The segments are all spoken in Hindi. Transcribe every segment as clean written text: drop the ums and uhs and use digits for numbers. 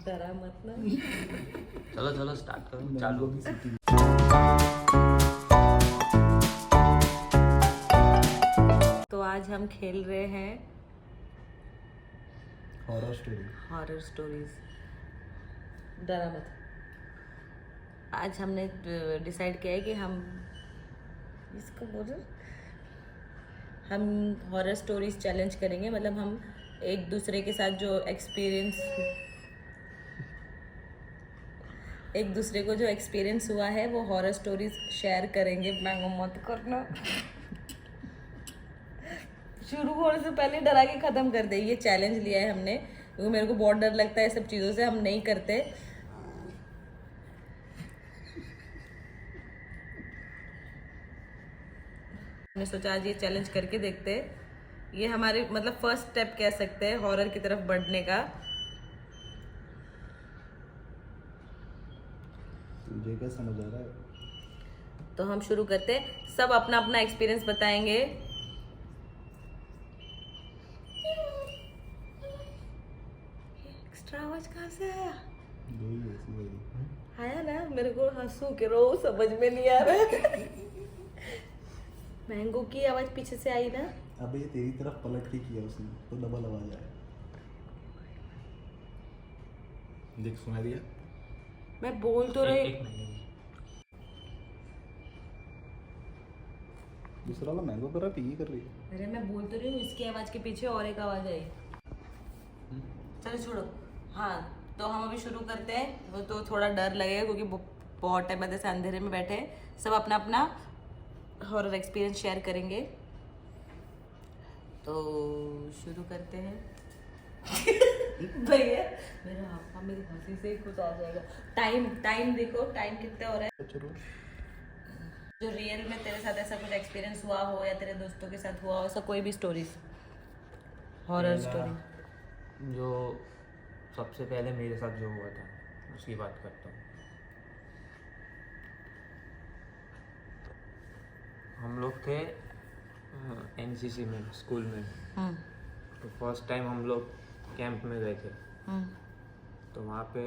डरा मत ना। चलो चलो स्टार्ट करो, चालू। तो आज हम खेल रहे हैं हॉरर स्टोरीज। डरा मत। आज हमने डिसाइड किया है कि हम इसको बोलो, हम हॉरर स्टोरीज चैलेंज करेंगे। मतलब हम एक दूसरे के साथ जो एक्सपीरियंस हुआ है वो हॉरर स्टोरीज शेयर करेंगे। मैंगो मत करना। शुरू होने से पहले डरा के ख़त्म कर दे। ये चैलेंज लिया है हमने क्योंकि मेरे को बहुत डर लगता है सब चीज़ों से। हम नहीं करते। हमने सोचा आज ये चैलेंज करके देखते हैं। ये हमारे मतलब फर्स्ट स्टेप कह सकते हैं हॉरर की तरफ बढ़ने का। तुझे क्या समझ आ रहा है? तो हम शुरू करते हैं। सब अपना अपना एक्सपीरियंस बताएंगे। एक्स्ट्रा आवाज कहाँ से आया? आया ना, मेरे को हंसू के रो समझ में नहीं आ रहा है। मैंगो की आवाज पीछे से आई ना। अब ये तेरी तरफ पलट के किया उसने तो डबल आवाज आया। देख सुना दिया। मैं बोल तो रही। एक मिनट। दूसरा वाला मैंगो कर रहा पी कर रही है। अरे मैं बोल तो रही हूँ, इसकी आवाज के पीछे और एक आवाज आई। चलो छोड़ो। हाँ, तो हम अभी शुरू करते हैं। वो तो थोड़ा डर लगेगा क्योंकि बहुत टाइम बाद ऐसे अंधेरे में बैठे हैं। सब अपना अपना हॉरर एक्सपीरियंस शेयर करेंगे। तो शुरू करते हैं। भैया मेरा हाथ मेरी हंसी से ही कुछ आ जाएगा। टाइम देखो, टाइम कितना हो रहा है। चलो जो रियल में तेरे साथ ऐसा कुछ एक्सपीरियंस हुआ हो या तेरे दोस्तों के साथ हुआ हो, ऐसा कोई भी स्टोरीज, हॉरर स्टोरी। जो सबसे पहले मेरे साथ जो हुआ था उसकी बात करता हूँ। हम लोग थे एनसीसी में, स्कूल में। तो फर्स्ट टाइम हम लोग कैंप में गए थे। तो वहाँ पे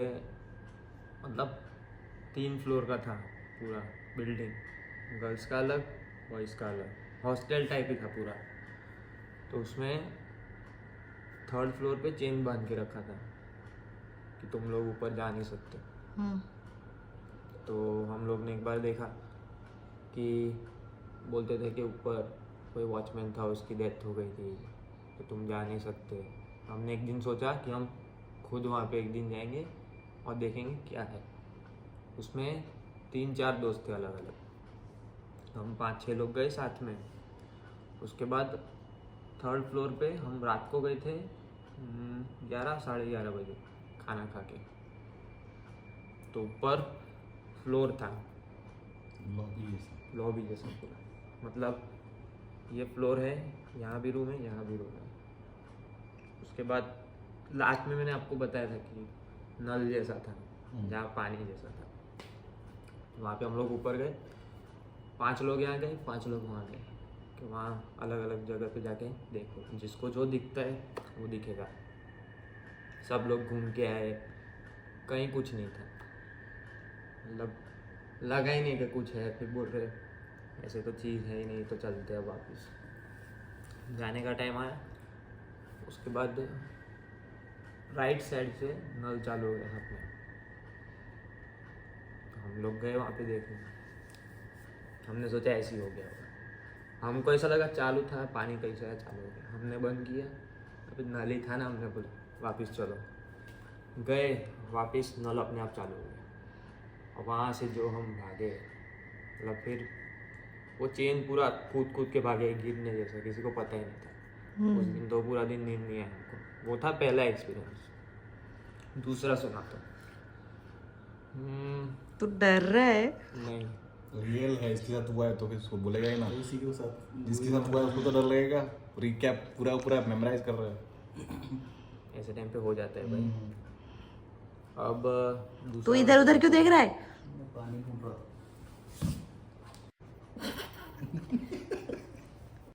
मतलब 3 फ्लोर का था पूरा बिल्डिंग। गर्ल्स का अलग, बॉयज़ का अलग, हॉस्टल टाइप ही था पूरा। तो उसमें 3rd फ्लोर पे चेन बांध के रखा था कि तुम लोग ऊपर जा नहीं सकते। तो हम लोग ने एक बार देखा कि बोलते थे कि ऊपर कोई वॉचमैन था, उसकी डेथ हो गई थी तो तुम जा नहीं सकते। हमने एक दिन सोचा कि हम खुद वहाँ पे एक दिन जाएंगे और देखेंगे क्या है। उसमें 3-4 दोस्त थे अलग अलग। हम 5-6 लोग गए साथ में। उसके बाद 3rd फ्लोर पे हम रात को गए थे 11 साढ़े 11 बजे खाना खा के। तो ऊपर फ्लोर था, लॉबी जैसा पूरा। मतलब ये फ्लोर है, यहाँ भी रूम है, यहाँ भी रूम है। उसके बाद लास्ट में मैंने आपको बताया था कि नल जैसा था जहाँ पानी जैसा था। वहाँ पे हम लोग ऊपर गए। 5 लोग यहाँ गए, 5 लोग वहाँ गए कि वहाँ अलग अलग जगह पे जाके देखो, जिसको जो दिखता है वो दिखेगा। सब लोग घूम के आए, कहीं कुछ नहीं था। मतलब लगा ही नहीं कि कुछ है। फिर बोल रहे ऐसे तो चीज़ है ही नहीं, तो चलते हैं वापस। जाने का टाइम आया। उसके बाद राइट साइड से नल चालू हो गया अपने। तो हम लोग गए वहाँ पे देखने। हमने सोचा ऐसे ही हो गया होगा। हमको ऐसा लगा चालू था, पानी कैसे है चालू हो गया। हमने बंद किया, अभी नल ही था ना। हमने बोला वापस चलो। गए वापस, नल अपने आप चालू हो गया। और वहाँ से जो हम भागे, मतलब फिर वो चेन पूरा कूद कूद के भागे, गिरने जैसा, किसी को पता ही नहीं था। उस दिन तो पूरा दिन नींद नहीं आया हमको। वो था पहला एक्सपीरियंस। दूसरा सुना तो तू डर रहा है? नहीं, रियल है, इसके साथ हुआ है तो फिर उसको बोलेगा ही ना। इसी के साथ, जिसके साथ हुआ है उसको तो डर लगेगा। रिकैप पूरा मेमोराइज कर रहा है। ऐसे टाइम पे हो जाता है भाई। अब तू दूसरा इधर उधर क्यों देख रहा है? पानी फूट रहा।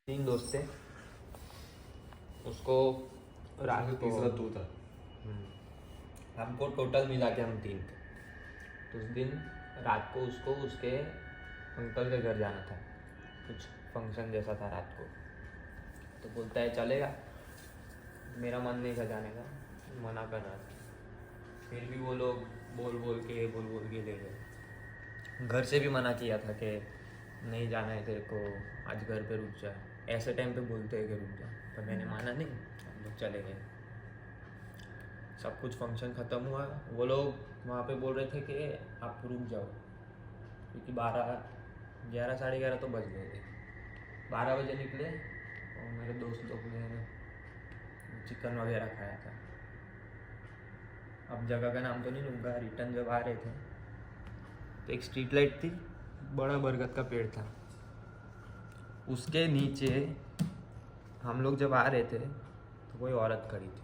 3 दोस्त थे। उसको रात को तीसरा तू था। हमको टोटल मिला के हम 3 थे। तो उस दिन रात को उसको उसके अंकल के घर जाना था, कुछ फंक्शन जैसा था रात को। तो बोलता है चलेगा, मेरा मन नहीं था जाने का, मना कर रहा था। फिर भी वो लोग बोल बोल के ले गए। घर से भी मना किया था कि नहीं जाना है तेरे को, आज घर पे रुक जा। ऐसे टाइम पे बोलते हैं कि रुक जा, पर मैंने माना नहीं, हम लोग चले गए। सब कुछ फंक्शन ख़त्म हुआ, वो लोग वहाँ पे बोल रहे थे कि आप रुक जाओ, क्योंकि 11 साढ़े 11 तो बज गए थे। 12 बजे निकले और मेरे दोस्त लोग ने चिकन वगैरह खाया था। अब जगह का नाम तो नहीं लूँगा। रिटर्न जब आ रहे थे तो एक स्ट्रीट लाइट थी, बड़ा बरगद का पेड़ था, उसके नीचे हम लोग जब आ रहे थे तो कोई औरत खड़ी थी।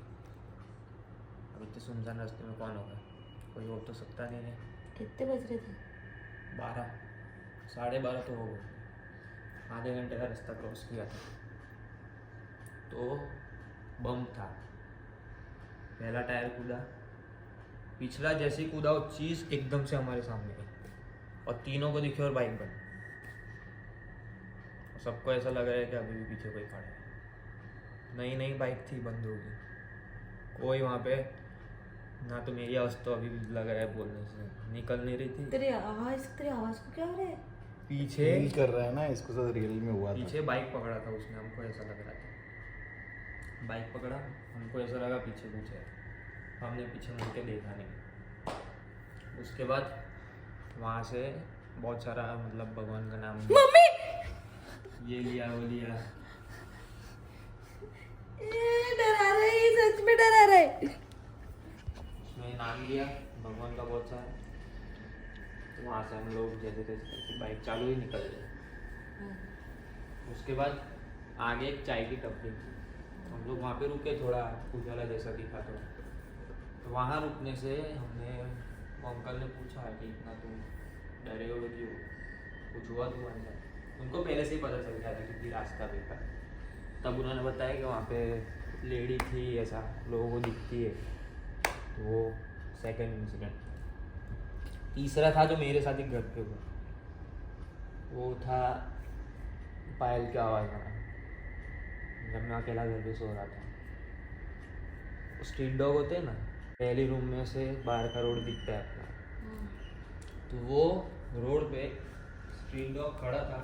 अब इतने सुनसान रास्ते में कौन होगा, कोई हो तो सकता नहीं है। कितने बज रहे थे? 12 साढ़े 12 तो हो गए। आधे घंटे का रास्ता क्रॉस किया था तो बम था। पहला टायर कूदा, पिछला जैसे ही कूदा वो चीज़ एकदम से हमारे सामने आई और तीनों को दिखे और बाइक बंद। सबको ऐसा लग रहा है कि अभी भी पीछे कोई खड़ा है। नई बाइक थी, बंद हो गई। कोई वहाँ पे ना, तो मेरी आवाज़ तो अभी भी लग रहा है बोलने से निकल नहीं रही थी। तेरी आवाज को क्या हो रहा है? पीछे फील कर रहा है ना, इसको साथ रियल में हुआ था। पीछे बाइक पकड़ा था उसने, हमको ऐसा लग रहा था। बाइक पकड़ा, हमको ऐसा लगा पीछे कुछ है, हमने पीछे मुड़ के देखा नहीं। उसके बाद वहाँ से बहुत सारा मतलब भगवान का नाम, मम्मी ये लिया वो लिया, डरा रहा है, सच में डरा रहा है। उसमें नाम लिया भगवान का बहुत सारा। तो वहाँ से हम लोग जैसे तैसे करके बाइक चालू ही निकल गए। उसके बाद आगे एक चाय की टपरी थी, हम लोग वहाँ पे रुके, थोड़ा उजाला जैसा दिखा तो वहाँ रुकने से हमने वो अंकल ने पूछा कि इतना तुम डरे हुए क्यों, कुछ हुआ तुम्हारे साथ? उनको पहले से ही पता चल गया था क्योंकि रास्ता देखा। तब उन्होंने बताया कि वहाँ पे लेडी थी, ऐसा लोगों को दिखती है। तो वो सेकंड इंसिडेंट। तीसरा था जो मेरे साथ ही घर पे हुआ, वो था पायल की आवाज़ आना जब मैं अकेला घर पे सो रहा था। स्ट्रीट डॉग होते हैं ना, पहली रूम में से बाहर का रोड दिखता है अपना, तो वो रोड पे स्ट्रीट डॉग खड़ा था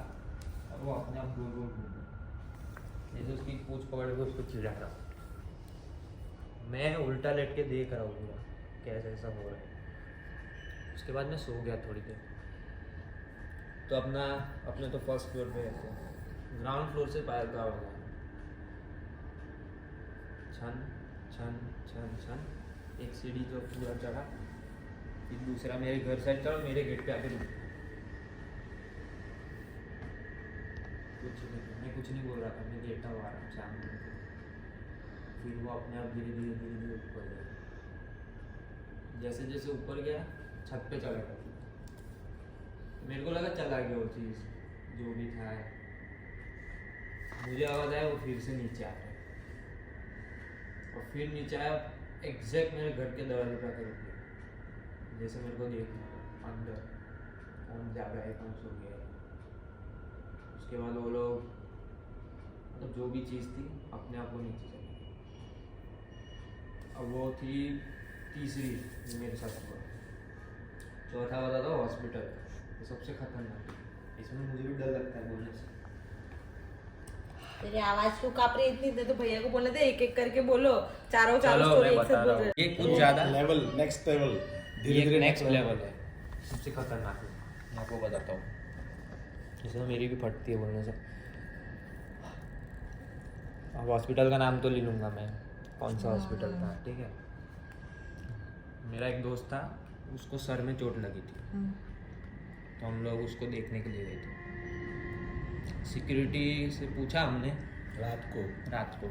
और वो अपने आप गोल गोल घूम रहा, जैसे उसकी पूंछ पकड़ के उसको चिढ़ा रहा। मैं उल्टा लेट के देख रहा हूँ पूरा कैसे ऐसा हो रहा है। उसके बाद मैं सो गया थोड़ी देर। तो अपने तो फर्स्ट फ्लोर पे रहते हैं, ग्राउंड फ्लोर से पायल का आवाज़ आया, छन छन छन छन। एक सीढ़ी जो पूरा चढ़ा, फिर दूसरा मेरे घर साइड चढ़ा, मेरे गेट पे आके रुक गया। मैं कुछ नहीं बोल रहा था, मैं लेटा हुआ आराम से आने लगा। फिर वो अपने आप धीरे धीरे ऊपर गया। जैसे जैसे ऊपर गया छत पे चला गया। मेरे को लगा चला गया वो चीज़ जो भी था। मुझे आवाज़ आया वो फिर से नीचे आ गया और फिर नीचे आया, एग्जैक्ट मेरे घर के दरवाजे पे आकर रुक गया। जैसे मेरे को देखना अंदर कौन जागा है, कौन सो गया है। उसके बाद वो लोग मतलब जो भी चीज़ थी अपने आप को नीचे चली गई। अब वो थी तीसरी जो मेरे साथ हुआ। चौथा वाला था हॉस्पिटल, ये सबसे खतरनाक है। इसमें मुझे भी डर लगता है बोलने से। तेरी आवाज क्यों कांप रही है इतनी? तो भैया को बोलने दे एक एक करके बोलो, चारों चलो स्टोरी मैं एक बता साथ बोल रहा हूँ, रहे। ये कुछ ज़्यादा लेवल, नेक्स्ट लेवल, धीरे धीरे नेक्स्ट लेवल है, सबसे खतरनाक है। मैं आपको बताता हूँ, इसमें मेरी भी फटती है बोलने से। अब हॉस्पिटल का नाम तो ले लूँगा मैं, कौन सा हॉस्पिटल था, ठीक है। मेरा एक दोस्त था, उसको सर में चोट लगी थी, तो हम लोग उसको देखने के लिए गए थे। सिक्योरिटी से पूछा हमने रात को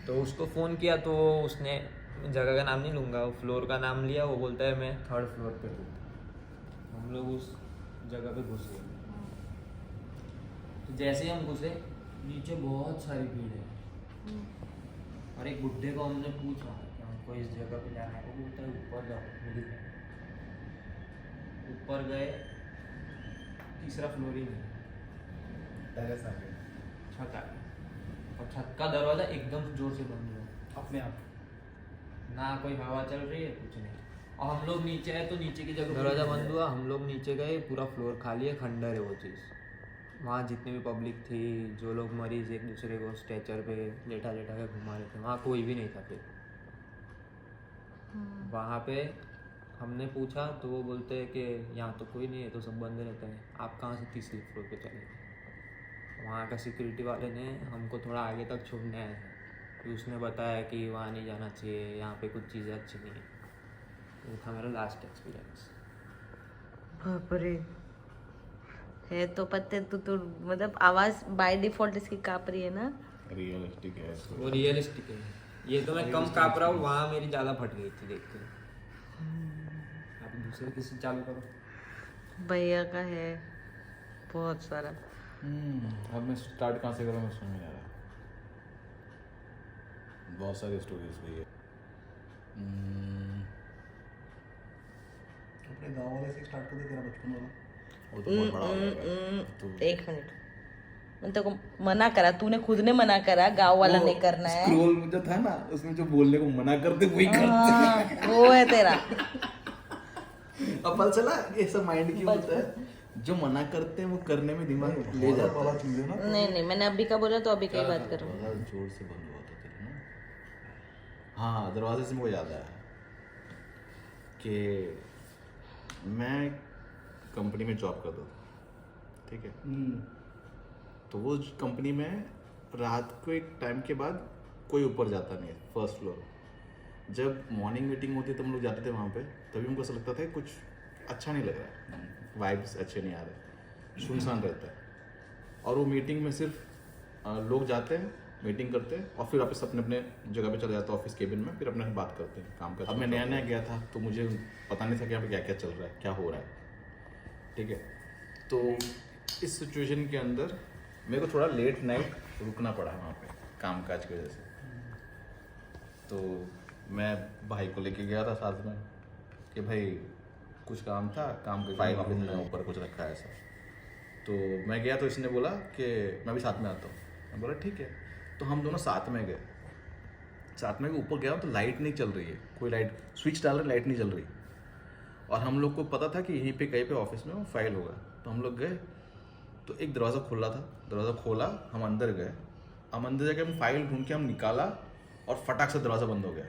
तो उसको फ़ोन किया, तो उसने जगह का नाम नहीं लूँगा, वो फ्लोर का नाम लिया। वो बोलता है मैं 3rd फ्लोर पे हूँ। हम लोग उस जगह पे घुस गए। तो जैसे ही हम घुसे, नीचे बहुत सारी भीड़ है और एक बुड्ढे को हमने पूछा कि हमको हमको इस जगह पे जाना है, वो बोलता है ऊपर जाओ, मिडिल में। ऊपर गए, तीसरा फ्लोर ही नहीं, टेरेस आ गया छत आ गई, और छत का दरवाज़ा एकदम जोर से बंद हुआ, अपने आप। ना कोई हवा चल रही है, कुछ नहीं। और हम लोग नीचे आए तो नीचे की जगह दरवाज़ा बंद हुआ, हम लोग नीचे गए, पूरा फ्लोर खाली है, खंडर है वो चीज़। वहाँ जितनी भी पब्लिक थी, जो लोग मरीज एक दूसरे को स्ट्रेचर पे लेटा लेटा के घुमा रहे थे, वहाँ कोई भी नहीं था। फिर वहाँ पे हमने पूछा तो वो बोलते हैं कि यहाँ तो कोई नहीं है, तो सब बंद रहता है, आप कहाँ से तीसरे फ्लोर पे चले गए। वहाँ का सिक्योरिटी वाले ने हमको थोड़ा आगे तक छोड़ने आया था, फिर उसने बताया कि वहाँ नहीं जाना चाहिए, यहाँ पे कुछ चीज़ें अच्छी नहीं है। वो था मेरा लास्ट एक्सपीरियंस। बाप रे, है तो पता है, तो मतलब आवाज बाय डिफॉल्ट इसकी कांप रही है ना। रियलिस्टिक है इसको। वो रियलिस्टिक है, ये तो मैं कम काँप रहा हूँ, वहाँ मेरी ज़्यादा फट गई थी देख के। आप दूसरे किसी चालू करो। भैया का है बहुत सारा। अब मैं स्टार्ट कहाँ से करूँ, मैं समझ नहीं आ रहा। बहुत सारी स्टोरीज हुई है। अपने गांव वाले से स्टार्ट कर दे, तेरा बचपन वाला। वो तो बहुत बड़ा हो जाएगा। तो एक मिनट, मैं तेरे को मना करा, तूने खुद ने मना करा गांव वाला नहीं करना है। स्क्रॉल में जो था ना, उसमें जो बोलने को मना करते वही करते। हाँ, वो है तेरा। अब पता चला ये सब माइंड की होता है, जो मना करते हैं वो करने में दिमाग ले जाता वाला है। चीज है ना। नहीं, मैंने अभी का बोला तो अभी का ही बात करूँ। दरवाजा जोर से बंद हुआ था तेरे ना। हाँ, दरवाजे से मुझे याद आया कि मैं कंपनी में जॉब करता था, ठीक है। तो वो कंपनी में रात को एक टाइम के बाद कोई ऊपर जाता नहीं है, फर्स्ट फ्लोर। जब मॉर्निंग मीटिंग होती तो हम लोग जाते थे वहाँ पे, तभी हमको ऐसा लगता था कि कुछ अच्छा नहीं लग रहा है, वाइब्स अच्छे नहीं आ रहे, सुनसान रहता है। और वो मीटिंग में सिर्फ लोग जाते हैं, मीटिंग करते हैं और फिर वापस अपने अपने जगह पे चले जाते हैं, ऑफिस केबिन में, फिर अपने बात करते हैं, काम करते हैं। अब मैं नया नया गया था तो मुझे पता नहीं था कि यहाँ पे क्या क्या चल रहा है, क्या हो रहा है, ठीक है। तो इस सिचुएशन के अंदर मेरे को थोड़ा लेट नाइट रुकना पड़ा वहाँ पे काम काज की वजह से। तो मैं भाई को लेके गया था साथ में कि भाई कुछ काम था, काम के फाइल वाइल में ऊपर कुछ रखा है ऐसा। तो मैं गया तो इसने बोला कि मैं भी साथ में आता हूँ। मैं बोला ठीक है। तो हम दोनों साथ में गए, साथ में ऊपर गया तो लाइट नहीं चल रही है, कोई लाइट स्विच डाल रहे लाइट नहीं चल रही। और हम लोग को पता था कि यहीं पे कहीं पे ऑफिस में वो फाइल होगा। तो हम लोग गए तो एक दरवाज़ा खुला था, दरवाज़ा खोला, हम अंदर गए। हम अंदर जाके हम फाइल ढूंढ के हम निकाला और फटाक से दरवाज़ा बंद हो गया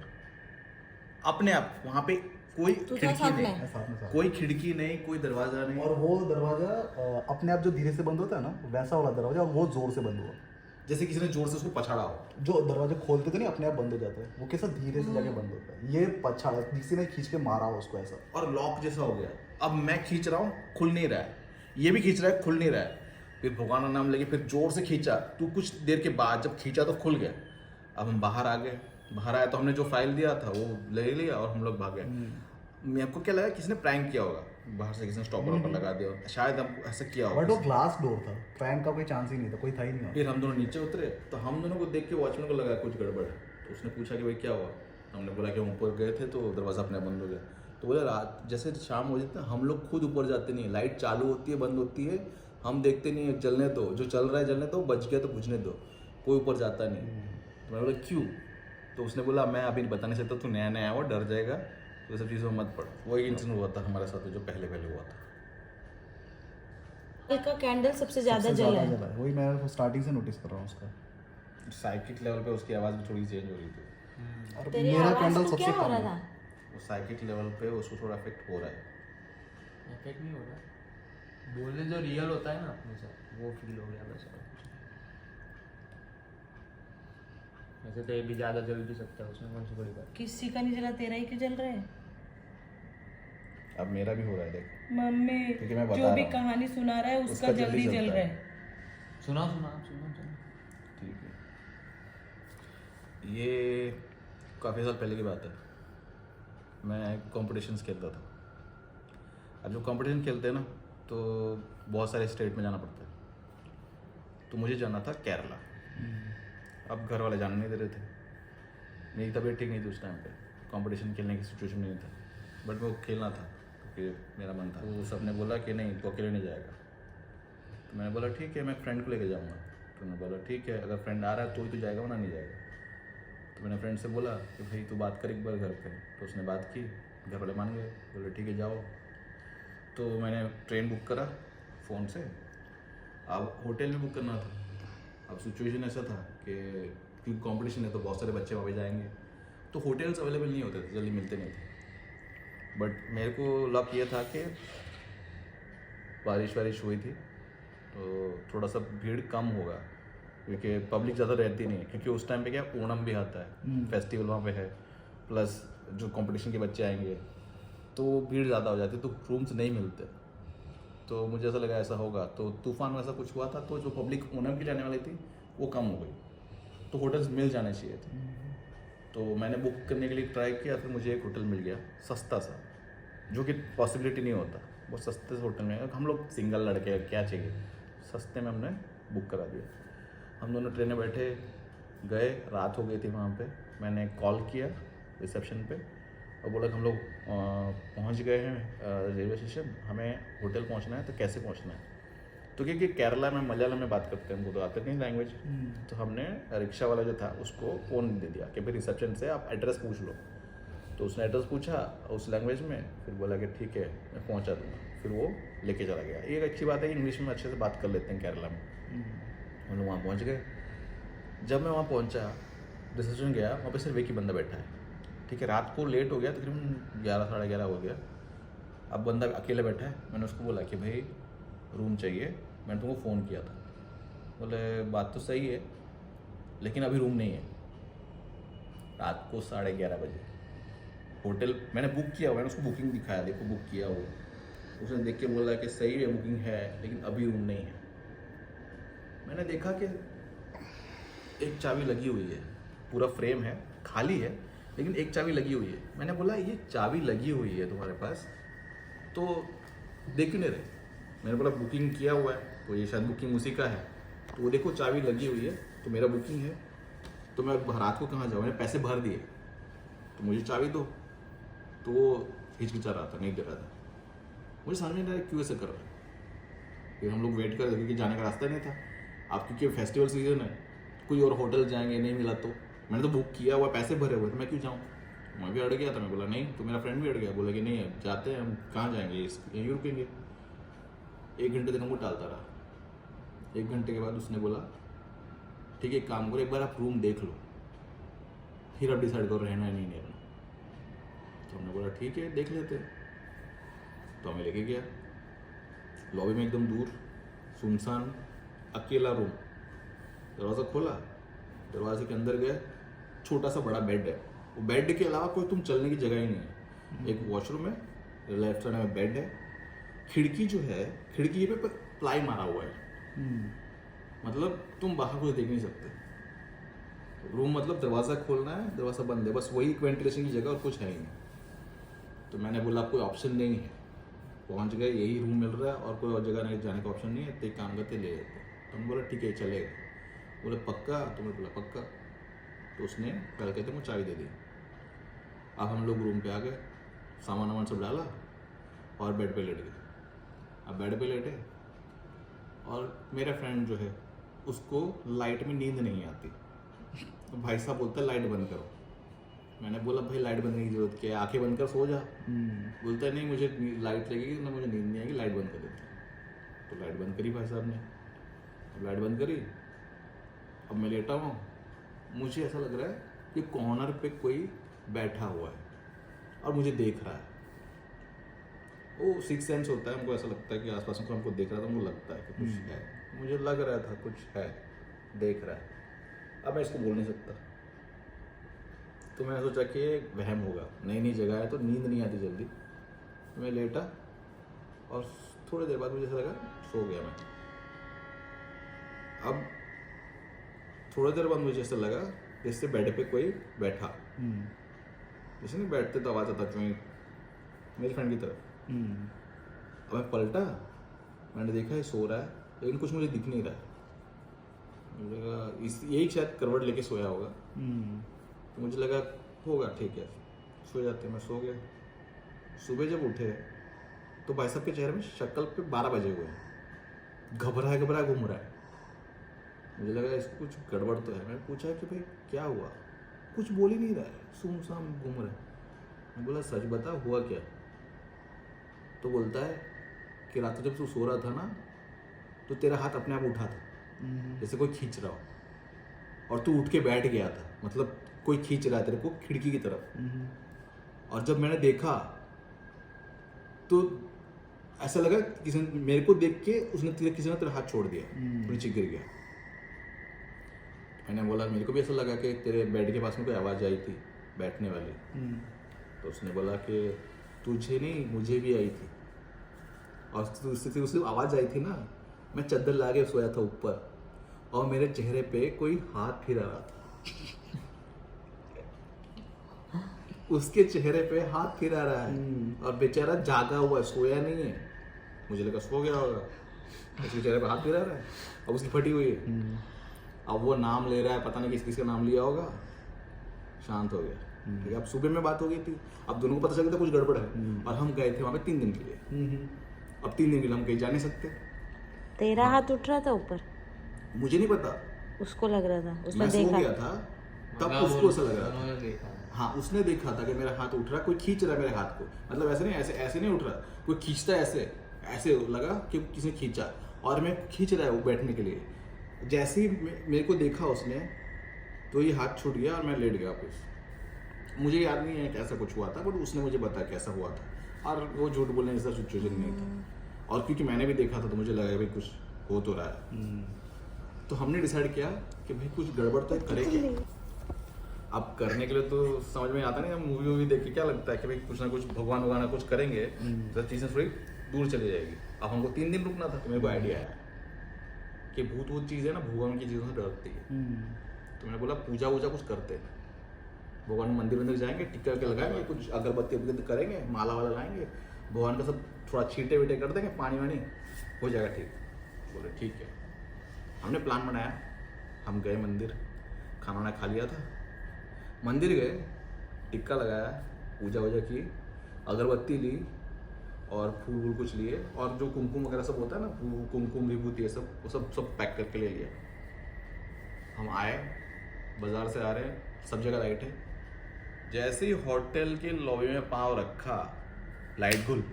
अपने आप। वहाँ पे कोई खिड़की नहीं, साथ में साथ। कोई खिड़की नहीं, कोई दरवाज़ा नहीं। और वो दरवाजा अपने आप जो धीरे से बंद होता है ना, वैसा वाला दरवाजा, और वो जोर से बंद हुआ। जैसे किसी ने जोर से उसको पछाड़ा हो। जो दरवाजे खोलते थे नहीं, अपने आप बंद हो जाता है, वो कैसा धीरे से जाके बंद होता है। ये पछाड़ा, किसी ने खींच के मारा हो उसको ऐसा। और लॉक जैसा हो गया। अब मैं खींच रहा हूँ, खुल नहीं रहा है, ये भी खींच रहा है, खुल नहीं रहा है। फिर भगवान का नाम लेके फिर जोर से खींचा, तो कुछ देर के बाद जब खींचा तो खुल गया। अब हम बाहर आ गए, बाहर आए तो हमने जो फाइल दिया था वो ले लिया और हम लोग भागे। मेरे को क्या लगा किसी ने प्रैंक किया होगा, बाहर से किसी ने स्टॉपर वॉपर लगा दिया होगा, शायद हम ऐसा किया बट वो होगा। ग्लास डोर था, प्रैंक का कोई चांस ही नहीं था, कोई था ही नहीं वहाँ। फिर हम दोनों नीचे उतरे तो हम दोनों को देख के वॉचमैन को लगा कुछ गड़बड़ है। तो उसने पूछा कि भाई क्या हुआ। हमने बोला कि हम ऊपर गए थे तो दरवाज़ा अपने आप बंद हो गया। तो बोला रात जैसे शाम हो जाती है हम लोग खुद ऊपर जाते नहीं है, लाइट चालू होती है बंद होती है, हम देखते नहीं है, चलने दो, जो चल रहा है चलने दो, बच गया तो बुझने दो, कोई ऊपर जाता नहीं। तो मैं बोला क्यों। तो उसने बोला मैं अभी बता नहीं सकता, तू नया नया हुआ, डर जाएगा, तो सब चीज़ों में मत पड़। वही इंसिडेंट हुआ था हमारे साथ जो पहले हुआ था। का कैंडल सबसे ज्यादा सबसे जला है। जला है, वही मैं स्टार्टिंग से नोटिस कर रहा हूँ उसका। साइकिक लेवल पे उसकी आवाज़ भी थोड़ी चेंज हो रही थी। और तेरी मेरा आवाज कैंडल को सबसे क्या हो कम रहा है। था? वो साइकिक लेवल पे उसको थोड़ा इफेक्ट हो रहा है। इफेक्ट नहीं हो रहा, बोलने जो रियल होता है ना अपने साथ वो फील हो गया बस। और कुछ नहीं। वैसे तो ये भी ज़्यादा जल भी सकता है, उसमें कौन सी बड़ी बात। किसी का नहीं जला, तेरा ही क्यों जल रहा है? अब मेरा भी हो रहा है देख, मम्मी क्योंकि मैं बता जो भी रहा हूँ। कहानी सुना रहा है उसका उसका जल्दी जल्दी जल जलता रहा है। है। सुना सुना आप सुना सुना। ठीक है। ये काफ़ी साल पहले की बात है। मैं कॉम्पिटिशन्स खेलता था। अब जो कॉम्पिटिशन खेलते हैं ना तो बहुत सारे स्टेट में जाना पड़ता है। तो मुझे जाना था केरला। अब घर वाले जाने नहीं दे रहे थे, मेरी तबीयत ठीक नहीं थी उस टाइम पे, कंपटीशन खेलने की सिचुएशन नहीं था, बट वो खेलना था क्योंकि मेरा मन था। तो सबने बोला कि नहीं तो अकेले नहीं जाएगा। तो मैंने बोला ठीक है, मैं फ्रेंड को लेके जाऊँगा। तो मैंने बोला ठीक है, अगर फ्रेंड आ रहा है तो ही तो जाएगा, वरना नहीं जाएगा। तो मैंने फ्रेंड से बोला कि भाई तू बात कर एक बार घर पे। तो उसने बात की, घर वाले मान गए, बोले ठीक है जाओ। तो मैंने ट्रेन बुक करा फ़ोन से। अब होटल में बुक करना था। अब सिचुएशन ऐसा था कि क्योंकि कंपटीशन है तो बहुत सारे बच्चे वहाँ पे जाएंगे, तो होटल्स अवेलेबल नहीं होते थे, जल्दी मिलते नहीं थे। बट मेरे को लक ये था कि बारिश वारिश हुई थी तो थोड़ा सा भीड़ कम होगा, क्योंकि पब्लिक ज़्यादा रहती नहीं है। क्योंकि उस टाइम पे क्या ओणम भी आता है, फेस्टिवल वहाँ पे है, प्लस जो कंपटीशन के बच्चे आएंगे तो भीड़ ज़्यादा हो जाती है, तो रूम्स नहीं मिलते। तो मुझे ऐसा लगा ऐसा होगा, तो तूफान वैसा कुछ हुआ था, तो जो पब्लिक ओणम की जाने वाली थी वो कम हो गई, तो होटल्स मिल जाने चाहिए थे। तो मैंने बुक करने के लिए ट्राई किया, फिर मुझे एक होटल मिल गया सस्ता सा, जो कि पॉसिबिलिटी नहीं होता, वो सस्ते से होटल में। हम लोग सिंगल लड़के क्या चाहिए, सस्ते में हमने बुक करा दिया। हम दोनों ट्रेन में बैठे गए, रात हो गई थी वहाँ पे। मैंने कॉल किया रिसेप्शन पे और बोला कि हम लोग पहुँच गए हैं रेलवे स्टेशन, हमें होटल पहुँचना है, तो कैसे पहुँचना है। तो क्योंकि केरला में मलयालम में बात करते हैं, हमको तो आते नहीं लैंग्वेज, तो हमने रिक्शा वाला जो था उसको फ़ोन दे दिया कि भाई रिसेप्शन से आप एड्रेस पूछ लो। तो उसने एड्रेस पूछा उस लैंग्वेज में, फिर बोला कि ठीक है मैं पहुंचा दूंगा, फिर वो लेके चला गया। ये एक अच्छी बात है कि इंग्लिश में अच्छे से बात कर लेते हैं केरला में। हम लोग वहाँ पहुँच गए। जब मैं वहाँ पहुँचा, रिसेप्शन गया, वहाँ पे सिर्फ एक ही बंदा बैठा है, ठीक है। रात को लेट हो गया, तकरीबन 11 साढ़े 11 हो गया। अब बंदा अकेले बैठा है। मैंने उसको बोला कि भाई रूम चाहिए, मैंने तुमको फ़ोन किया था। बोले बात तो सही है, लेकिन अभी रूम नहीं है। रात को 11:30 बजे होटल मैंने बुक किया हुआ है, उसको बुकिंग दिखाया, देखो बुक किया हुआ। उसने देख के बोला कि सही है बुकिंग है, लेकिन अभी रूम नहीं है। मैंने देखा कि एक चाबी लगी हुई है, पूरा फ्रेम है, खाली है, लेकिन एक चाबी लगी हुई है। मैंने बोला ये चाबी लगी हुई है तुम्हारे पास, तो देख क्यों नहीं रहे। मैंने बोला बुकिंग किया हुआ है, तो ये शायद बुकिंग उसी का है। तो वो देखो चाबी लगी हुई है, तो मेरा बुकिंग है, तो मैं रात को कहाँ जाऊँ, मैंने पैसे भर दिए, तो मुझे चाबी दो। तो वो हिचकिचा रहा था, नहीं दे रहा था। मुझे समझ में नहीं आया क्यों ऐसे कर रहा है। फिर हम लोग वेट कर रहे थे, क्योंकि जाने का रास्ता नहीं था। आप क्योंकि फेस्टिवल सीजन है, कोई और होटल जाएंगे, नहीं मिला तो मैंने तो बुक किया हुआ, पैसे भरे हुए थे, मैं क्यों जाऊँ। मैं भी अड़ गया था। मैं बोला नहीं, तो मेरा फ्रेंड भी अड़ गया, बोला कि नहीं जाते हैं, हम कहाँ जाएंगे, यहीं रुकेंगे। 1 घंटे तक हमको टालता रहा। 1 घंटे के बाद उसने बोला ठीक है एक काम करो, एक बार आप रूम देख लो, फिर आप डिसाइड करो रहना है नहीं रहना। तो हमने बोला ठीक है देख लेते हैं। तो हमें लेके गया लॉबी में, एकदम दूर सुनसान अकेला रूम। दरवाज़ा खोला, दरवाजे के अंदर गए, छोटा सा बड़ा बेड है। वो बेड के अलावा कोई तुम चलने की जगह ही नहीं है। एक वॉशरूम है, लेफ्ट साइड में बेड है, खिड़की जो है खिड़की पे प्लाई मारा हुआ है, मतलब तुम बाहर कुछ देख नहीं सकते। रूम मतलब दरवाज़ा खोलना है, दरवाज़ा बंद है, बस वही एक वेंटिलेशन की जगह और कुछ है ही नहीं। तो मैंने बोला कोई ऑप्शन नहीं है, पहुंच गए, यही रूम मिल रहा है और कोई और जगह नहीं जाने का ऑप्शन नहीं है, तो एक काम करते ले लेते। तो हमने बोला ठीक है चलेगा। बोले पक्का? तो मैंने बोला पक्का। तो उसने कल कहते मुझे चाबी दे दी। अब हम लोग रूम पे आ गए, सामान वामान सब डाला और बेड पे लेट गए। अब बेड पे लेटे और मेरा फ्रेंड जो है उसको लाइट में नींद नहीं आती। तो भाई साहब बोलता है लाइट बंद करो। मैंने बोला भाई लाइट बंद करने की जरूरत क्या है, आंखें बंद कर सो जा। बोलता है नहीं मुझे लाइट लगेगी ना, मुझे नींद नहीं आएगी, लाइट बंद कर देते। तो लाइट बंद करी भाई साहब ने। अब लाइट बंद करी, अब मैं लेटा हूँ, मुझे ऐसा लग रहा है कि कॉर्नर पे कोई बैठा हुआ है और मुझे देख रहा है। वो सिक्स सेंस होता है, हमको ऐसा लगता है कि आसपास में हमको देख रहा था, हमको लगता है कि कुछ है, मुझे लग रहा था कुछ है, देख रहा है। अब मैं इसको बोल नहीं सकता। तो मैंने सोचा कि वहम होगा, नई नई जगह है तो नींद नहीं आती जल्दी। तो मैं लेटा और थोड़ी देर बाद मुझे ऐसा लगा सो गया मैं। अब थोड़ी देर बाद मुझे ऐसा लगा जैसे बेड पे कोई बैठा, जैसे नहीं बैठते तो आवाज़ आता चुई मेरे फ्रेंड की तरफ। अब मैं पलटा, मैंने देखा ये सो रहा है, लेकिन कुछ मुझे दिख नहीं रहा है। मुझे लगा यही शायद करवट लेके सोया होगा। तो मुझे लगा होगा ठीक है। सो जाते, मैं सो गया। सुबह जब उठे तो भाई साहब के चेहरे में शक्ल पे 12 बजे हुए हैं, घबरा घूम रहा है। मुझे लगा इसको कुछ गड़बड़ तो है। मैंने पूछा कि भाई क्या हुआ, कुछ बोल ही नहीं रहा है, सुमसाम घूम रहा है। मैं बोला सच बता हुआ क्या? तो बोलता है कि रात को जब तू सो रहा था ना तो तेरा हाथ अपने आप उठा था जैसे कोई खींच रहा हो, और तू उठ के बैठ गया था, मतलब कोई खींच रहा है तेरे को खिड़की की तरफ। और जब मैंने देखा तो ऐसा लगा किसी ने मेरे को देख के किसी ने तेरा हाथ छोड़ दिया, तू नीचे गिर गया। मैंने बोला मेरे को भी ऐसा लगा कि तेरे बेड के पास में कोई आवाज़ आई थी बैठने वाली। तो उसने बोला कि तुझे नहीं मुझे भी आई थी, और उससे आवाज़ आई थी ना, मैं चादर ला के सोया था ऊपर और मेरे चेहरे पे कोई हाथ फिरा रहा था। उसके चेहरे पे हाथ फिरा रहा है और बेचारा जागा हुआ है, सोया नहीं है। मुझे लगा सो गया होगा, उसके चेहरे पे हाथ फिरा रहा है, अब उसकी फटी हुई है। अब वो नाम ले रहा है, पता नहीं किस किस का नाम लिया होगा, शांत हो गया। ठीक है, अब सुबह में बात हो गई थी, अब दोनों को पता चल गया था कुछ गड़बड़ है, और हम गए थे वहाँ पे 3 दिन के लिए। अब 3 दिन के लिए हम कहीं जा नहीं सकते। तेरा हाथ उठ रहा था ऊपर? मुझे नहीं पता, उसको लग रहा था, उसने मैं सो देखा। गया था तब उसको ऐसा लग रहा था। हाँ, उसने देखा था कि मेरा हाथ उठ रहा, कोई खींच रहा है मेरे हाथ को, मतलब ऐसे नहीं, ऐसे नहीं उठ रहा, कोई खींचता है ऐसे लगा कि किसी ने खींचा, और मैं खींच रहा है वो बैठने के लिए। जैसे ही मेरे को देखा उसने तो ये हाथ छूट गया और मैं लेट गया वापस। मुझे याद नहीं है कि ऐसा कुछ हुआ था, बट उसने मुझे बताया कैसा हुआ था, और वो झूठ बोलने जैसा सिचुएशन नहीं था। और क्योंकि मैंने भी देखा था तो मुझे लगा भाई कुछ हो तो रहा है। तो हमने डिसाइड किया कि भाई कुछ गड़बड़ तो करेंगे। अब करने के लिए तो समझ में आता नहीं, मूवी वूवी देख के क्या लगता है कि भाई कुछ ना कुछ भगवान वगवान कुछ करेंगे तो चीज़ें थोड़ी दूर चली जाएगी। अब हमको 3 दिन रुकना था, तो मेरे को आइडिया आया कि भूत चीज़ है ना, भगवान की चीज़ों से डरती है। तो मैंने बोला पूजा वूजा कुछ करते हैं, भगवान मंदिर जाएंगे, टिक्का के लगाएंगे, कुछ अगरबत्ती करेंगे, माला वाला लाएंगे, भगवान का सब थोड़ा छींटे वीटे कर देंगे, पानी वानी हो जाएगा ठीक। बोले ठीक है। हमने प्लान बनाया, हम गए मंदिर, खाना वाना खा लिया था, मंदिर गए, टिक्का लगाया, पूजा वूजा की, अगरबत्ती ली और फूल वूल कुछ लिए, और जो कुमकुम वगैरह सब होता है ना, कुमकुम विभूति ये सब, वो सब पैक करके ले लिया। हम आए, बाजार से आ रहे हैं, सब जगह लाइट है। जैसे ही होटल के लॉबी में पाँव रखा, लाइट गुल।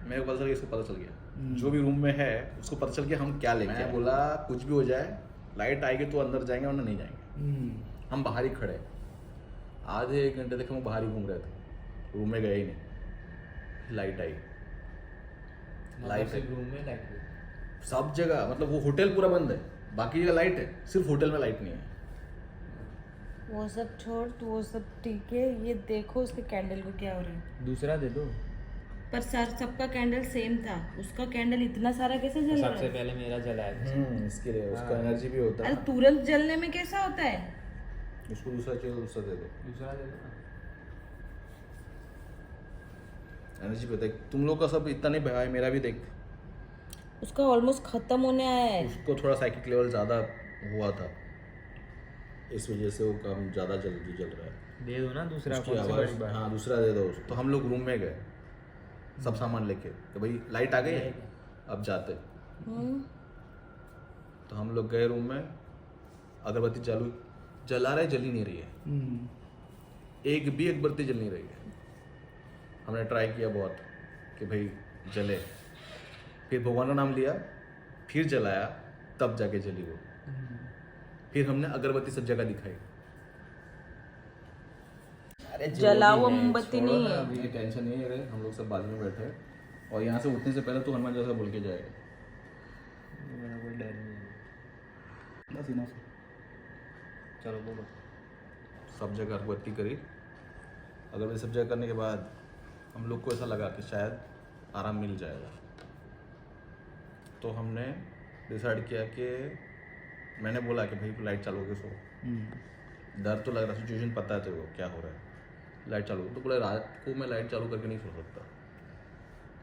मेरे को इसको पता चल गया, जो भी रूम में है उसको पता चल गया हम क्या लेंगे। मैं बोला कुछ भी हो जाए, लाइट आएगी तो अंदर जाएंगे वरना नहीं जाएंगे। हम बाहर ही खड़े, आधे 1 घंटे तक हम बाहर ही घूम रहे थे, रूम में गए ही नहीं। लाइट आई, लाइट रूम में लाइट सब जगह, मतलब वो होटल पूरा बंद है, बाकी जगह लाइट है, सिर्फ होटल में लाइट नहीं है। वो सब छोड़, तो वो सब ठीक है, ये देखो उसके कैंडल को क्या हो रहा है। दूसरा दे दो। पर सर सबका कैंडल सेम था, उसका कैंडल इतना सारा कैसे जल रहा सबसे है? पहले मेरा जलाया था। इसके लिए उसका एनर्जी भी होता अरे है। तुरंत जलने में कैसा होता है? उसको दूसरा चाहिए, दूसरा दे दो, दूसरा दे दो ना। एनर्जी पे देख, तुम लोग का सब इतना नहीं भाई, मेरा भी देख, उसका ऑलमोस्ट खत्म होने आया है। उसको थोड़ा साइकिक लेवल ज़्यादा हुआ था, इस वजह से वो काम ज़्यादा जल्दी जल रहा है। दे दो ना दूसरा। उसकी कौन सी बड़ी आवाज़, बात? हाँ दूसरा दे दो। तो हम लोग रूम में गए, सब सामान लेके कि भाई लाइट आ गई है, अब जाते। तो हम लोग गए रूम में, अगरबत्ती चालू, जला रहे, जल ही नहीं रही है, एक भी अगरबत्ती जल नहीं रही है। हमने ट्राई किया बहुत कि भाई जले, फिर भगवान का नाम लिया, फिर जलाया, तब जाके जली वो। फिर हमने अगरबत्ती सब जगह दिखाई। अरे जलाओ, वो मोमबत्ती नहीं है। अभी टेंशन नहीं है, हम लोग सब बाजू में बैठे हैं, और यहाँ से उठने से पहले तो हनुमान जैसा बोल के जाएगा। मेरा कोई डर नहीं है। बस इनफ। चलो बोलो। सब जगह अगरबत्ती करी, अगरबत्ती सब जगह करने के बाद हम लोग को ऐसा लगा कि शायद आराम मिल जाएगा। तो हमने डिसाइड किया कि मैंने बोला कि भाई लाइट चालू करके सो। डर तो लग रहा, सिचुएशन पता है तेरे को क्या हो रहा है, लाइट चालू। तो बोले रात को मैं लाइट चालू करके नहीं सो सकता।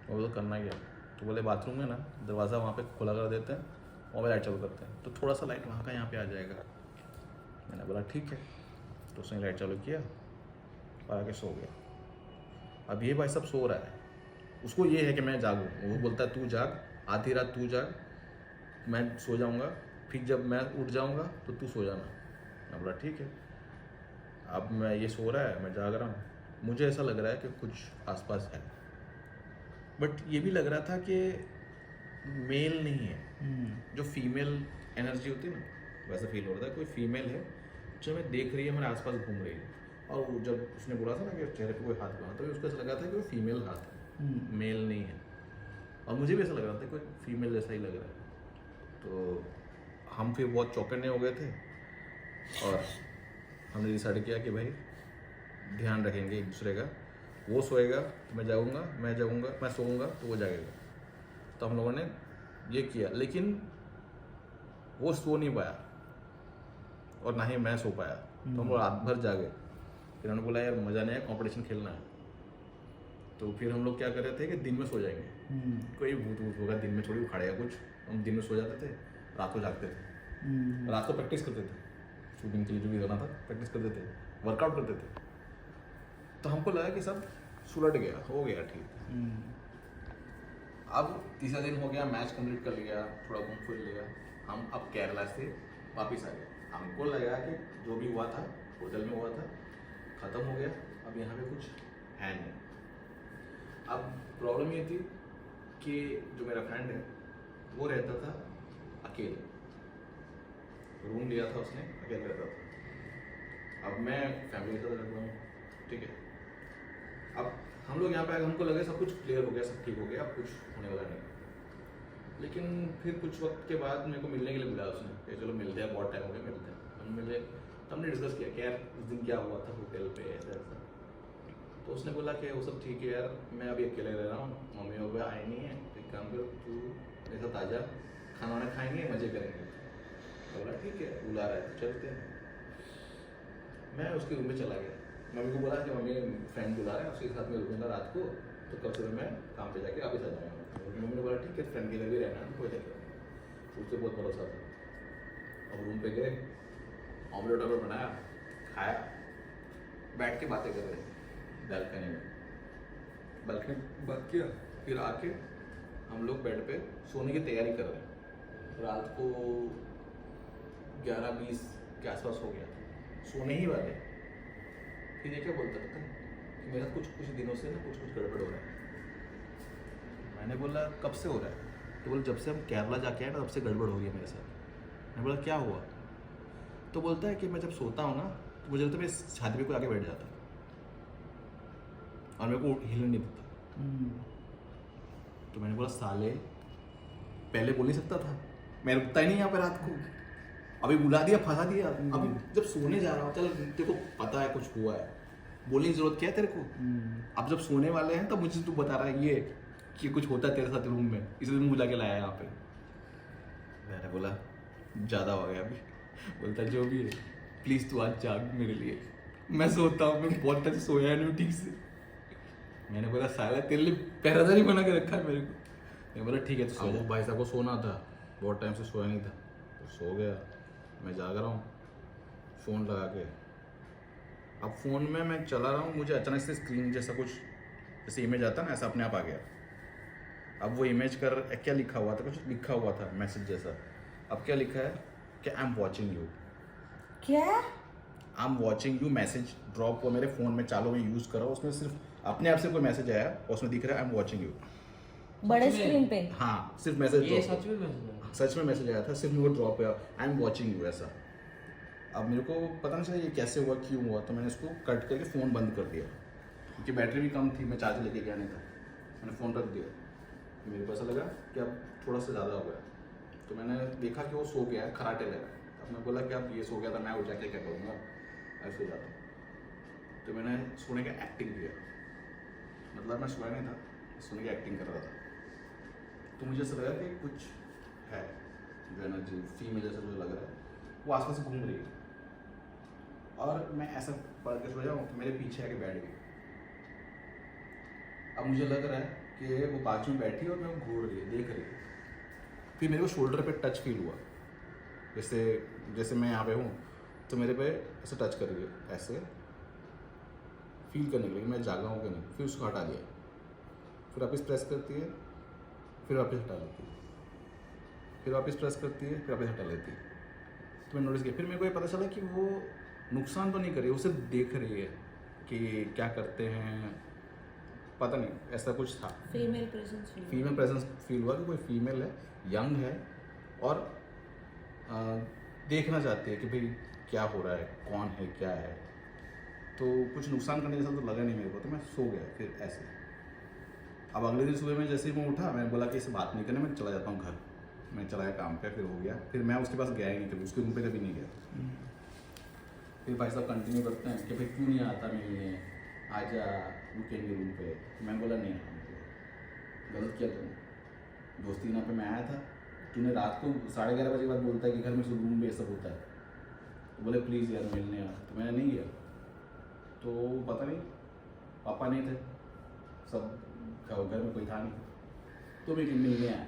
वो तो करना क्या, तो बोले बाथरूम में ना दरवाज़ा वहाँ पे खुला कर देते हैं, वहाँ पे लाइट चालू करते हैं, तो थोड़ा सा लाइट वहाँ का यहाँ पे आ जाएगा। मैंने बोला ठीक है। तो उसने लाइट चालू किया और आके सो गया। अब ये भाई सब सो रहा है, उसको ये है कि मैं जागूँ, वो बोलता है तू जाग, आधी रात तू जाग, मैं सो जाऊँगा, फिर जब मैं उठ जाऊँगा तो तू सो जाना। मैं बोला ठीक है। अब मैं ये सो रहा है, मैं जाग रहा हूँ, मुझे ऐसा लग रहा है कि कुछ आसपास है, बट ये भी लग रहा था कि मेल नहीं है, जो फीमेल एनर्जी होती है ना वैसा फील हो रहा था, कोई फीमेल है जो हमें देख रही है, हमारे आसपास घूम रही है। और वो जब उसने बोला था ना कि चेहरे पे कोई हाथ बना, तो उसको ऐसा लगा था कि वो फीमेल हाथ है, मेल नहीं है। और मुझे भी ऐसा लग रहा था कोई फीमेल जैसा ही लग रहा है। तो हम फिर बहुत चौकन्ने हो गए थे और हमने डिसाइड किया कि भाई ध्यान रखेंगे एक दूसरे का, वो सोएगा तो मैं जागूंगा, मैं जागूंगा, मैं सोऊंगा तो वो जागेगा। तो हम लोगों ने ये किया, लेकिन वो सो नहीं पाया और ना ही मैं सो पाया। तो हम लोग रात भर जागे। फिर उन्होंने बोला यार मज़ा नहीं है, कंपटीशन खेलना है। तो फिर हम लोग क्या कर रहे थे कि दिन में सो जाएंगे, कोई भूत वूत होगा दिन में थोड़ी उखाड़ेगा कुछ, हम दिन में सो जाते थे, रात को जागते थे। रात को प्रैक्टिस करते थे, शूटिंग के लिए जो भी करना था प्रैक्टिस करते थे, वर्कआउट करते थे। तो हमको लगा कि सब सुलट गया, हो गया ठीक। अब तीसरा दिन हो गया, मैच कंप्लीट कर लिया, थोड़ा घूम फिर लिया, हम अब केरला से वापस आ गए। हमको लगा कि जो भी हुआ था होटल में हुआ था ख़त्म हो गया, अब यहाँ पे कुछ है नहीं। अब प्रॉब्लम ये थी कि जो मेरा फ्रेंड है वो रहता था अकेले, रूम लिया था उसने, अकेले रहता था। अब मैं फैमिली के साथ रहता हूँ, ठीक है। अब हम लोग यहाँ पे आए, हमको लगा सब कुछ क्लियर हो गया, सब ठीक हो गया, अब कुछ होने वाला नहीं। लेकिन फिर कुछ वक्त के बाद मेरे को मिलने के लिए बुलाया उसने कि चलो मिलते हैं, बहुत टाइम हो गया, मिलते हैं। हम मिले, हमने डिस्कस किया कि यार उस दिन क्या हुआ था होटल पे, ऐसा ऐसा। तो उसने बोला कि वो सब ठीक है यार, मैं अभी अकेले रह रहा हूँ, मम्मी वगैरह आए नहीं है, एक काम कर तू मेरे साथ आ जा, खाना वाना खाएंगे, मज़े करेंगे। तो बोला ठीक है, बुला रहा है तो चलते हैं। मैं उसके रूम में चला गया, मम्मी को बोला कि मम्मी फ्रेंड बुला रहे हैं, उसके साथ में रुकूंगा रात को, तो कल सुबह मैं काम पे जाके वापस आ जाऊँगा। मम्मी ने बोला ठीक है, फ्रेंड के घर भी रहना कोई दिक्कत नहीं, उससे बहुत भरोसा था। अब रूम पे गए, ऑमलेट वॉमलेट बनाया, खाया, बैठ के बातें कर रहे बैल्कनी में, बालकनी में बात किया। फिर आके हम लोग बेड पे सोने की तैयारी कर रहे हैं। रात को 11-20 के आसपास हो गया, सोने ही वाले। फिर ये क्या बोलता था कि मेरे साथ कुछ दिनों से ना कुछ गड़बड़ हो रहा है। मैंने बोला कब से हो रहा है? तो बोला जब से हम केरला जाके आए ना तब से गड़बड़ हो रही है मेरे साथ। मैंने बोला क्या हुआ? तो बोलता है कि मैं जब सोता हूँ ना तो मुझे लगता है मेरे छाती पे कोई आके बैठ जाता है और मेरे को हिलने नहीं देता। तो मैंने बोला साले पहले बोल नहीं सकता था, मैं रुकता ही नहीं यहाँ पे रात को, अभी बुला दिया, फंसा दिया। अभी जब सोने जा रहा हूँ, चल तेरे को पता है कुछ हुआ है, बोलने की जरूरत क्या है तेरे को? अब जब सोने वाले हैं तब मुझे तू बता रहा है ये कि कुछ होता है तेरे साथ रूम में, इसलिए तुम बुला के लाया यहाँ पे। मैंने बोला ज़्यादा हो गया अभी। बोलता जो भी है प्लीज़ तू आज जाग मेरे लिए, मैं सोता हूँ, मैं बहुत तक सोया नहीं ठीक से। मैंने बोला साला तेरे लिए पहरेदारी बना के रखा है मेरे को। मैंने बोला ठीक है तो सो जा। भाई साहब को सोना था, बहुत टाइम से सोया नहीं था, तो सो गया। मैं जाग रहा हूँ फ़ोन लगा के। अब फ़ोन में मैं चला रहा हूँ, मुझे अचानक से स्क्रीन जैसा कुछ जैसे इमेज आता है ना, ऐसा अपने आप आ गया। अब वो इमेज कर क्या लिखा हुआ था, कुछ लिखा हुआ था मैसेज जैसा। अब क्या लिखा है कि आई एम वॉचिंग यू। क्या? I am watching you message drop हुआ मेरे फ़ोन में, चालू में यूज़ कर रहा हूँ, उसमें सिर्फ अपने आप से कोई मैसेज आया और उसमें दिख रहा है आई एम वॉचिंग यू बड़े स्क्रीन पे? हाँ, सिर्फ मैसेज ये सच में मैसेज आया था, सिर्फ मेरे को ड्रॉप हुआ आई एम वॉचिंग यू ऐसा। अब मेरे को पता नहीं चला ये कैसे हुआ, क्यों हुआ, तो मैंने इसको कट करके फ़ोन बंद कर दिया क्योंकि बैटरी भी कम थी, मैं चार्जर लेके गया नहीं था। मैंने फ़ोन रख दिया। मेरे को ऐसा लगा कि अब थोड़ा सा ज़्यादा हो गया, तो मैंने देखा कि वो सो गया, खराटे लगा। अब मैं बोला कि अब ये सो गया था, मैं उठ जाके क्या करूँगा, ऐसे हो जाता। तो मैंने सोने का एक्टिंग किया, मतलब मैं सोया नहीं था, सोने की एक्टिंग कर रहा था। तो मुझे ऐसा लगा कि कुछ है जो एनर्जी फीमेल जैसा मुझे लग रहा है, वो आसपास घूम रही है। और मैं ऐसा पढ़ के सो जाऊँ कि मेरे पीछे आके बैठ गई। अब मुझे लग रहा है कि वो बाजू में बैठी और मैं घूर रही है, देख रही है। फिर मेरे को शोल्डर पे टच फील हुआ, जैसे मैं यहाँ पे हूँ तो मेरे पे ऐसे टच करिए, ऐसे फील करने के लिए मैं जागा हूँ कि नहीं, फिर उसको हटा दिया, फिर वापस प्रेस करती है, फिर वापस हटा लेती है, फिर वापस प्रेस करती है, फिर वापस हटा लेती है। तो मैंने नोटिस किया, फिर मेरे को ये पता चला कि वो नुकसान तो नहीं कर रही, वो सिर्फ देख रही है कि क्या करते हैं, पता नहीं ऐसा कुछ था। Female presence female presence feel हुआ कि कोई फीमेल है, यंग है और देखना चाहती है कि भाई क्या हो रहा है, कौन है, क्या है। तो कुछ नुकसान करने जैसा तो लगा नहीं मेरे को, तो मैं सो गया फिर ऐसे। अब अगले दिन सुबह में जैसे ही मैं उठा, मैंने बोला कि इससे बात नहीं करना, मैं चला जाता हूँ घर। मैं चला गया काम पे, फिर हो गया, फिर मैं उसके पास गया ही नहीं, कभी उसके रूम पे कभी नहीं गया। फिर भाई साहब कंटिन्यू करते हैं कि भाई क्यों नहीं आता मिलने, आजा रुकेंगे रूम पे। मैं बोला नहीं, गलत किया तुमने, दोस्ती के नाम पे मैं आया था, तूने रात को 11:30 बजे बाद बोलता है कि घर में सब रूम में ये सब होता है, तो बोले प्लीज़ यार मिलने यार, तो मैंने नहीं गया। तो पता नहीं, पापा नहीं थे, सब घर में कोई था नहीं, तो मैं मिलने आया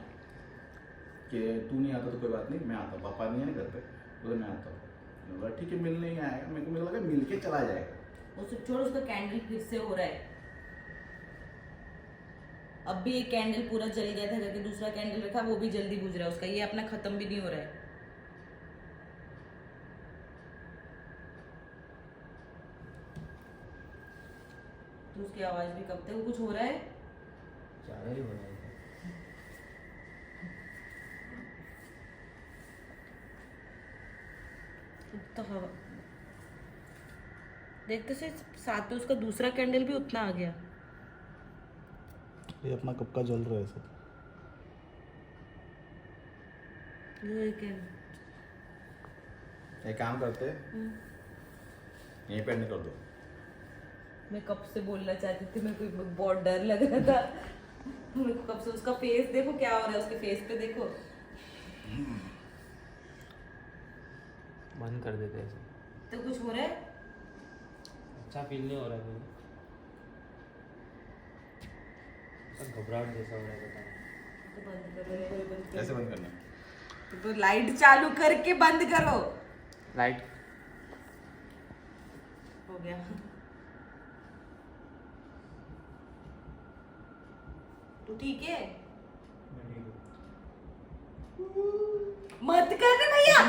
कि तू नहीं आता तो कोई बात नहीं, मैं आता हूँ, पापा नहीं है घर पे, बोले मैं आता हूँ। मैंने बोला ठीक है, मिलने ही आएगा, मेरे को लगा मिल के चला जाएगा। उसको छोड़, उसका कैंडल फिर से हो रहा है। अब भी एक कैंडल पूरा जल गया था करके दूसरा कैंडल रखा, वो भी जल्दी बुझ रहा है उसका, ये अपना खत्म भी नहीं हो रहा है। तो उसकी आवाज भी कब तक, कुछ हो रहा है। ज़्यादा ही हो रहा है। तो हवा देखते से साथ में उसका दूसरा कैंडल भी उतना आ गया। ये अपना कब का जल रहा है सब। ये कैंडल एक काम करते हैं, यहीं पे एंड कर दो। मैं कब से बोलना चाहती थी, मेरे को बहुत डर लग रहा था। मेरे को कब से उसका फेस देखो क्या हो रहा है, उसके फेस पे देखो। बंद कर देते ऐसे। तो कुछ हो रहा है। अच्छा फील नहीं हो रहा है मुझे, सब घबराहट जैसा हो रहा है, पता नहीं। तो बंद करो, कैसे बंद करना है? तो लाइट चालू करके बंद करो। लाइट हो गया। तू ठीक है? मत कर भैया।